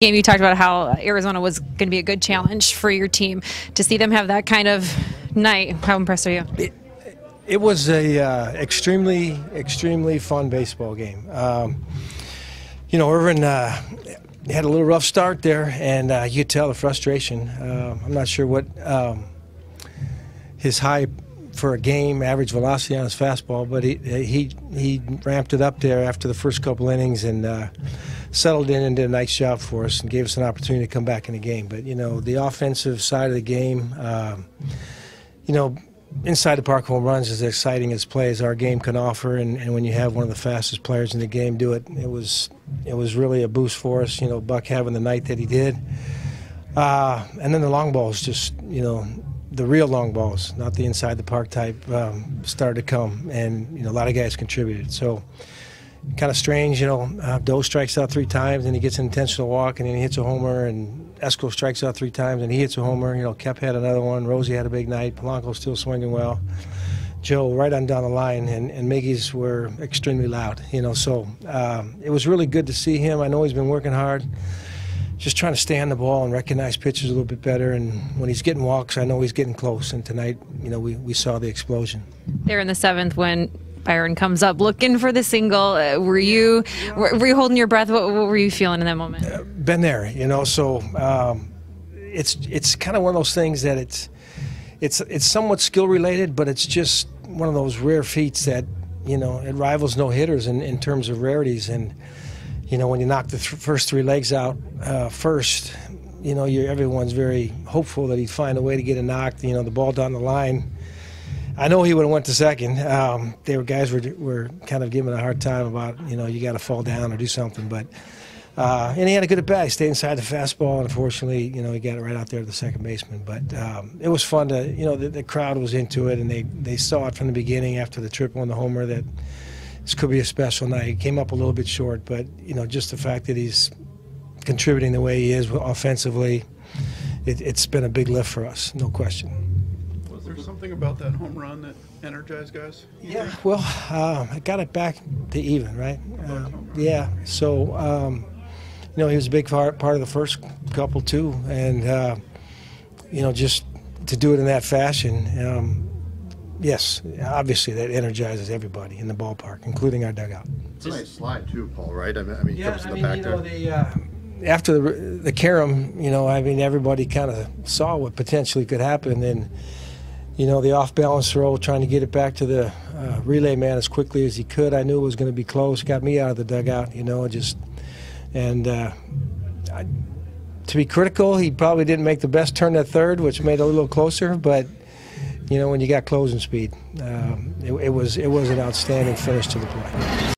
Game, you talked about how Arizona was going to be a good challenge for your team. To see them have that kind of night, how impressed are you? It was a extremely fun baseball game. You know, Irvin had a little rough start there, and you could tell the frustration. I'm not sure what his high for a game average velocity on his fastball, but he ramped it up there after the first couple innings and settled in and did a nice job for us and gave us an opportunity to come back in the game. But, you know, the offensive side of the game, you know, inside the park home runs is as exciting as play as our game can offer, and when you have one of the fastest players in the game do it, it was really a boost for us, you know, Buck having the night that he did. And then the long balls, just, you know, the real long balls, not the inside the park type, started to come, and, you know, a lot of guys contributed. So kind of strange, you know, Doe strikes out 3 times and he gets an intentional walk, and then he hits a homer, and Esco strikes out 3 times and he hits a homer. You know, Kep had another one, Rosie had a big night, Polanco's still swinging well, Joe right on down the line, and Miggy's were extremely loud, you know, so it was really good to see him. I know he's been working hard, just trying to stay on the ball and recognize pitches a little bit better, and when he's getting walks, I know he's getting close, and tonight, you know, we saw the explosion. There in the 7th when Byron comes up looking for the single, were you holding your breath? What were you feeling in that moment? Been there, you know, so it's kind of one of those things that it's somewhat skill related, but it's just one of those rare feats that, you know, it rivals no hitters in terms of rarities. And, you know, when you knock the first 3 legs out first, you know, everyone's very hopeful that he'd find a way to get it knocked, you know, the ball down the line. I know he would have went to second. Guys were kind of giving a hard time about, you know, you got to fall down or do something. But and he had a good at bat. He stayed inside the fastball, and unfortunately, you know, he got it right out there to the second baseman. But it was fun to, you know, the crowd was into it, and they saw it from the beginning after the triple and the homer that this could be a special night. He came up a little bit short, but, you know, just the fact that he's contributing the way he is offensively, it's been a big lift for us, no question. There's something about that home run that energized guys? Yeah, well, I got it back to even, right? Yeah, so, you know, he was a big part of the first couple, too. And, you know, just to do it in that fashion, yes, obviously that energizes everybody in the ballpark, including our dugout. It's a nice slide, too, Paul, right? I mean, yeah, comes in the back there. You know, after the carom, you know, I mean, everybody kind of saw what potentially could happen, and you know, the off-balance throw, trying to get it back to the relay man as quickly as he could. I knew it was going to be close. Got me out of the dugout, you know, to be critical, he probably didn't make the best turn at third, which made it a little closer. But, you know, when you got closing speed, it was an outstanding finish to the play.